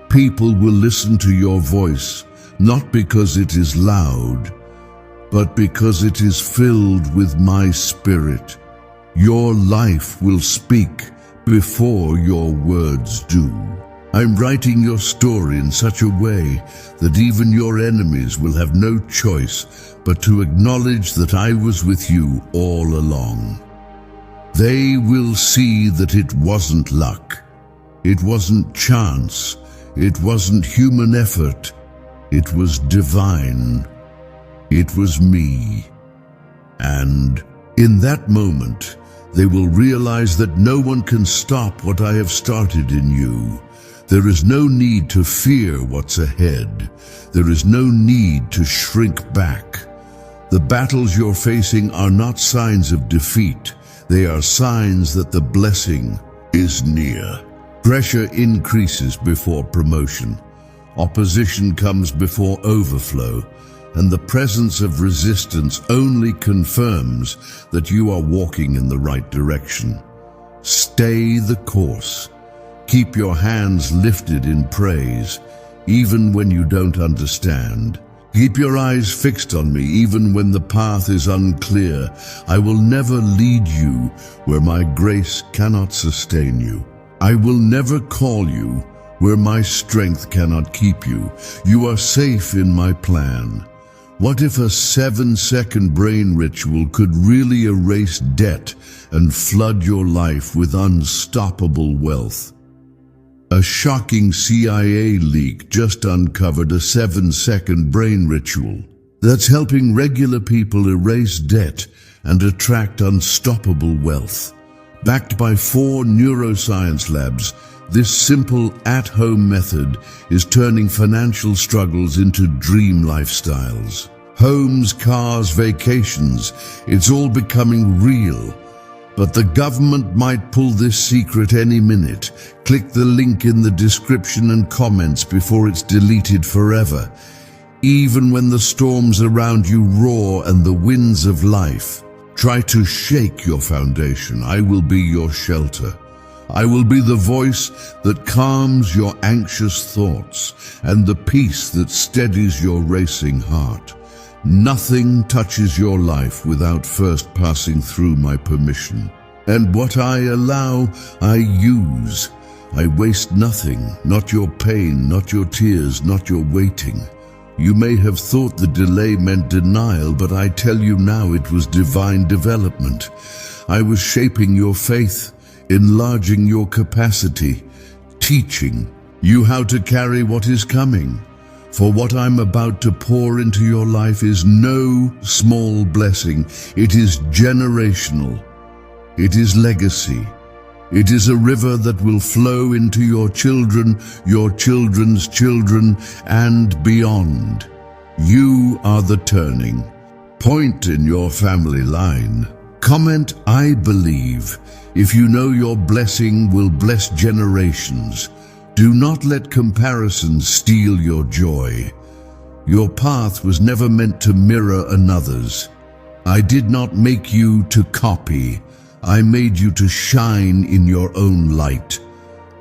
People will listen to your voice, not because it is loud, but because it is filled with my spirit. Your life will speak before your words do. I'm writing your story in such a way that even your enemies will have no choice but to acknowledge that I was with you all along. They will see that it wasn't luck. It wasn't chance. It wasn't human effort. It was divine. It was me. And in that moment, they will realize that no one can stop what I have started in you. There is no need to fear what's ahead. There is no need to shrink back. The battles you're facing are not signs of defeat. They are signs that the blessing is near. Pressure increases before promotion. Opposition comes before overflow, and the presence of resistance only confirms that you are walking in the right direction. Stay the course. Keep your hands lifted in praise, even when you don't understand. Keep your eyes fixed on me, even when the path is unclear. I will never lead you where my grace cannot sustain you. I will never call you where my strength cannot keep you. You are safe in my plan. What if a 7-second brain ritual could really erase debt and flood your life with unstoppable wealth? A shocking CIA leak just uncovered a 7-second brain ritual that's helping regular people erase debt and attract unstoppable wealth. Backed by 4 neuroscience labs, this simple at-home method is turning financial struggles into dream lifestyles. Homes, cars, vacations, it's all becoming real. But the government might pull this secret any minute. Click the link in the description and comments before it's deleted forever. Even when the storms around you roar and the winds of life try to shake your foundation, I will be your shelter. I will be the voice that calms your anxious thoughts and the peace that steadies your racing heart. Nothing touches your life without first passing through my permission. And what I allow, I use. I waste nothing, not your pain, not your tears, not your waiting. You may have thought the delay meant denial, but I tell you now it was divine development. I was shaping your faith, enlarging your capacity, teaching you how to carry what is coming. For what I'm about to pour into your life is no small blessing. It is generational. It is legacy. It is a river that will flow into your children, your children's children, and beyond. You are the turning point in your family line. Comment, I believe, if you know your blessing will bless generations. Do not let comparisons steal your joy. Your path was never meant to mirror another's. I did not make you to copy. I made you to shine in your own light.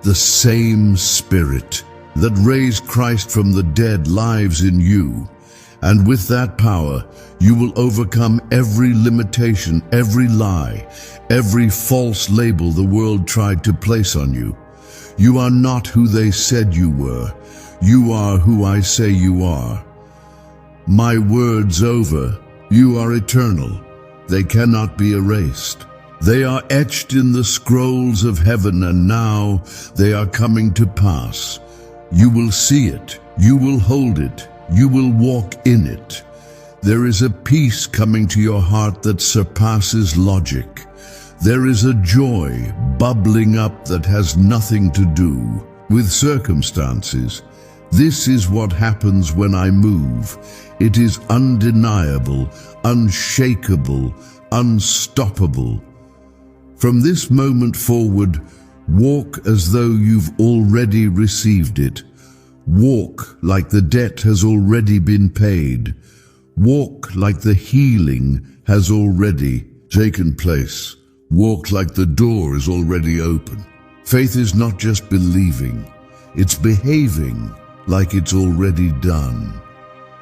The same Spirit that raised Christ from the dead lives in you. And with that power, you will overcome every limitation, every lie, every false label the world tried to place on you. You are not who they said you were. You are who I say you are. My words over. You are eternal. They cannot be erased. They are etched in the scrolls of heaven, and now they are coming to pass. You will see it. You will hold it. You will walk in it. There is a peace coming to your heart that surpasses logic. There is a joy bubbling up that has nothing to do with circumstances. This is what happens when I move. It is undeniable, unshakable, unstoppable. From this moment forward, walk as though you've already received it. Walk like the debt has already been paid. Walk like the healing has already taken place. Walk like the door is already open. Faith is not just believing, it's behaving like it's already done.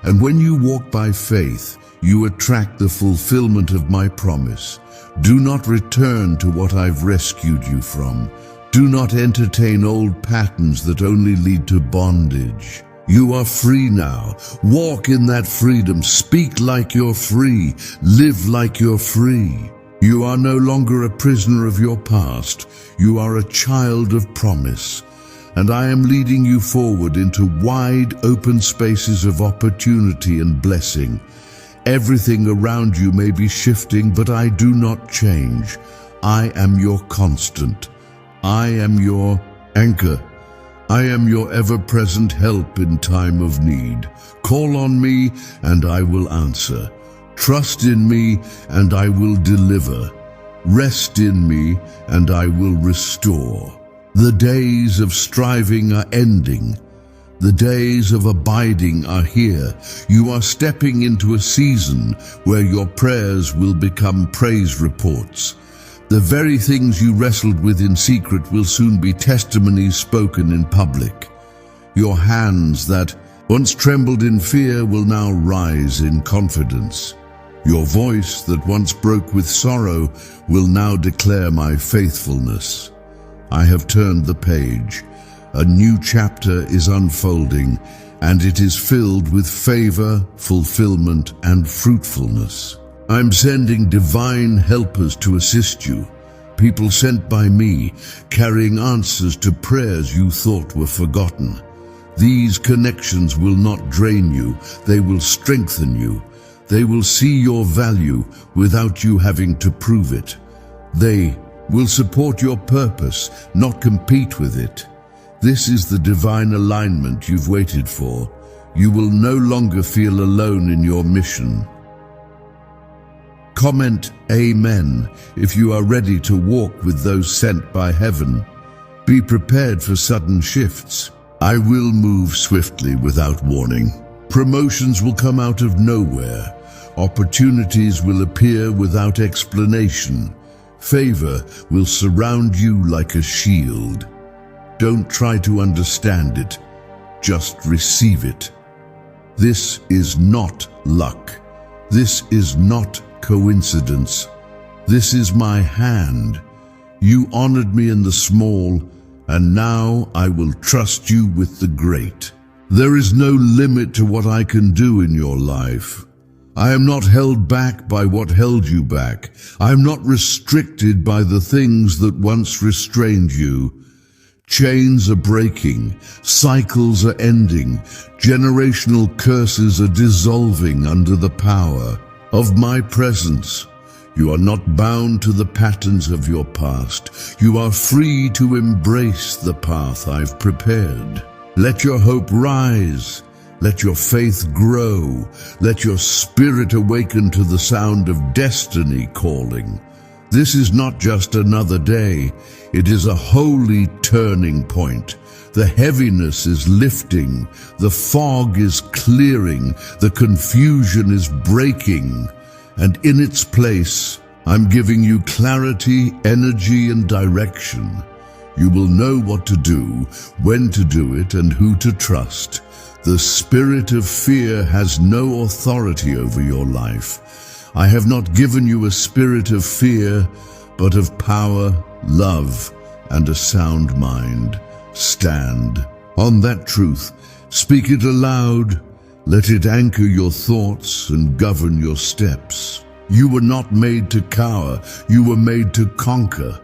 And when you walk by faith, you attract the fulfillment of my promise. Do not return to what I've rescued you from. Do not entertain old patterns that only lead to bondage. You are free now. Walk in that freedom. Speak like you're free. Live like you're free. You are no longer a prisoner of your past. You are a child of promise. And I am leading you forward into wide open spaces of opportunity and blessing. Everything around you may be shifting, but I do not change. I am your constant. I am your anchor. I am your ever-present help in time of need. Call on me, and I will answer. Trust in me, and I will deliver. Rest in me, and I will restore. The days of striving are ending. The days of abiding are here. You are stepping into a season where your prayers will become praise reports. The very things you wrestled with in secret will soon be testimonies spoken in public. Your hands that once trembled in fear will now rise in confidence. Your voice that once broke with sorrow will now declare my faithfulness. I have turned the page. A new chapter is unfolding, and it is filled with favor, fulfillment, and fruitfulness. I'm sending divine helpers to assist you, people sent by me, carrying answers to prayers you thought were forgotten. These connections will not drain you, they will strengthen you. They will see your value without you having to prove it. They will support your purpose, not compete with it. This is the divine alignment you've waited for. You will no longer feel alone in your mission. Comment Amen if you are ready to walk with those sent by heaven. Be prepared for sudden shifts. I will move swiftly without warning. Promotions will come out of nowhere. Opportunities will appear without explanation. Favor will surround you like a shield. Don't try to understand it, just receive it. This is not luck. This is not coincidence. This is my hand. You honored me in the small, and now I will trust you with the great. There is no limit to what I can do in your life. I am not held back by what held you back. I am not restricted by the things that once restrained you. Chains are breaking, cycles are ending, generational curses are dissolving under the power of my presence. You are not bound to the patterns of your past. You are free to embrace the path I've prepared. Let your hope rise. Let your faith grow. Let your spirit awaken to the sound of destiny calling. This is not just another day. It is a holy turning point. The heaviness is lifting. The fog is clearing. The confusion is breaking. And in its place, I'm giving you clarity, energy, and direction. You will know what to do, when to do it, and who to trust. The spirit of fear has no authority over your life. I have not given you a spirit of fear, but of power, love, and a sound mind. Stand on that truth. Speak it aloud. Let it anchor your thoughts and govern your steps. You were not made to cower. You were made to conquer.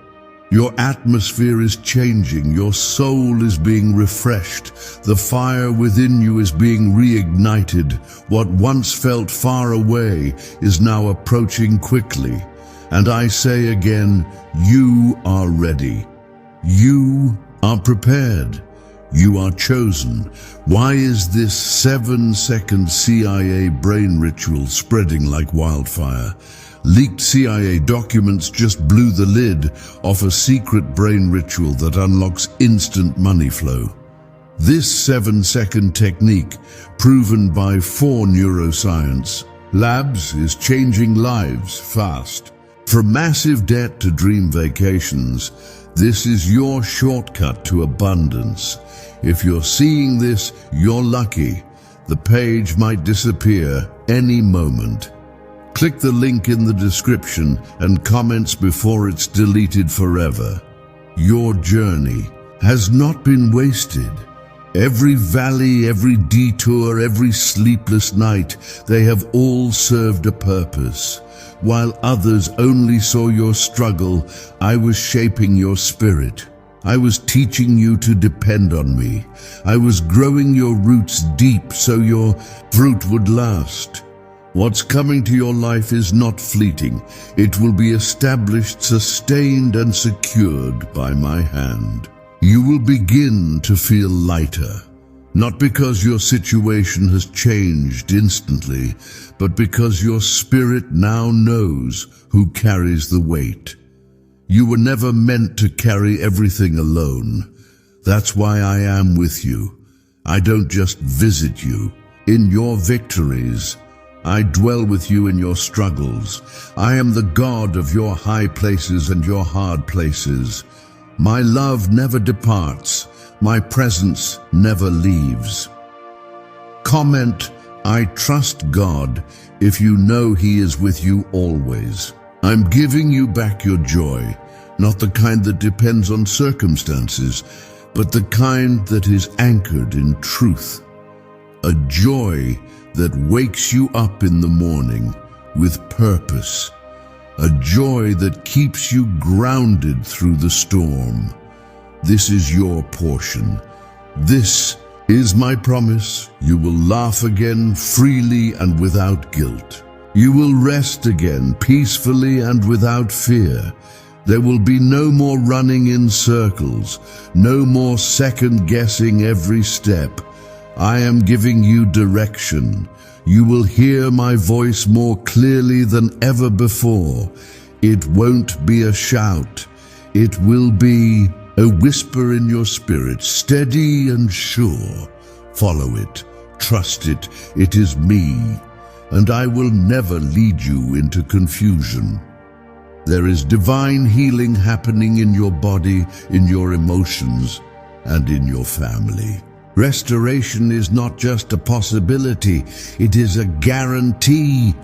Your atmosphere is changing. Your soul is being refreshed. The fire within you is being reignited. What once felt far away is now approaching quickly. And I say again, you are ready. You are prepared. You are chosen. Why is this 7-second CIA brain ritual spreading like wildfire? Leaked CIA documents just blew the lid off a secret brain ritual that unlocks instant money flow. This 7-second technique, proven by 4 neuroscience labs, is changing lives fast. From massive debt to dream vacations, this is your shortcut to abundance. If you're seeing this, you're lucky. The page might disappear any moment. Click the link in the description and comments before it's deleted forever. Your journey has not been wasted. Every valley, every detour, every sleepless night, they have all served a purpose. While others only saw your struggle, I was shaping your spirit. I was teaching you to depend on me. I was growing your roots deep so your fruit would last. What's coming to your life is not fleeting. It will be established, sustained, and secured by my hand. You will begin to feel lighter, not because your situation has changed instantly, but because your spirit now knows who carries the weight. You were never meant to carry everything alone. That's why I am with you. I don't just visit you. In your victories, I dwell with you in your struggles. I am the God of your high places and your hard places. My love never departs. My presence never leaves. Comment, I trust God, if you know He is with you always. I'm giving you back your joy, not the kind that depends on circumstances, but the kind that is anchored in truth. A joy that wakes you up in the morning with purpose. A joy that keeps you grounded through the storm. This is your portion. This is my promise. You will laugh again freely and without guilt. You will rest again peacefully and without fear. There will be no more running in circles, no more second-guessing every step. I am giving you direction. You will hear my voice more clearly than ever before. It won't be a shout. It will be a whisper in your spirit, steady and sure. Follow it, trust it, it is me, and I will never lead you into confusion. There is divine healing happening in your body, in your emotions, and in your family. Restoration is not just a possibility, it is a guarantee.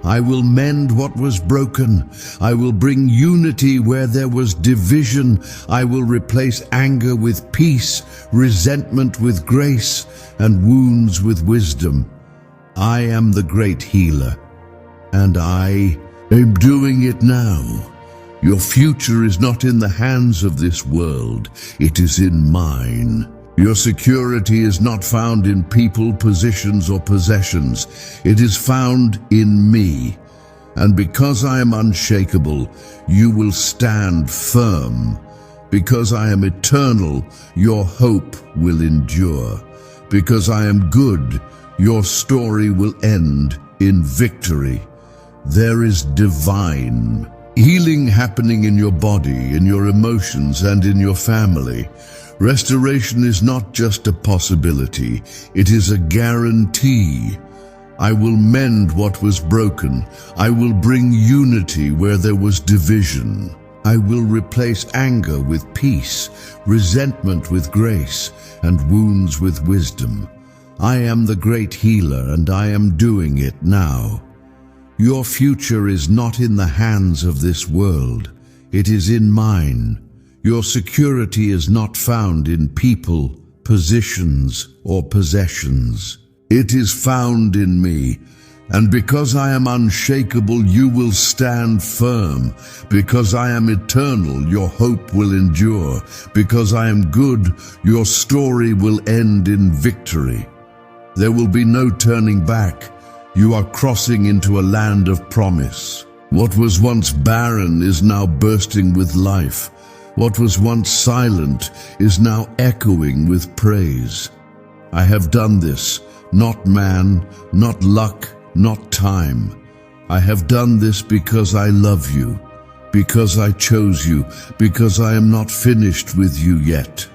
I will mend what was broken. I will bring unity where there was division. I will replace anger with peace, resentment with grace, and wounds with wisdom. I am the great healer, and I am doing it now. Your future is not in the hands of this world, it is in mine. Your security is not found in people, positions, or possessions. It is found in me. And because I am unshakable, you will stand firm. Because I am eternal, your hope will endure. Because I am good, your story will end in victory. There is divine healing happening in your body, in your emotions, and in your family. Restoration is not just a possibility, it is a guarantee. I will mend what was broken. I will bring unity where there was division. I will replace anger with peace, resentment with grace, and wounds with wisdom. I am the great healer, and I am doing it now. Your future is not in the hands of this world. It is in mine. Your security is not found in people, positions, or possessions. It is found in me. And because I am unshakable, you will stand firm. Because I am eternal, your hope will endure. Because I am good, your story will end in victory. There will be no turning back. You are crossing into a land of promise. What was once barren is now bursting with life. What was once silent is now echoing with praise. I have done this, not man, not luck, not time. I have done this because I love you, because I chose you, because I am not finished with you yet.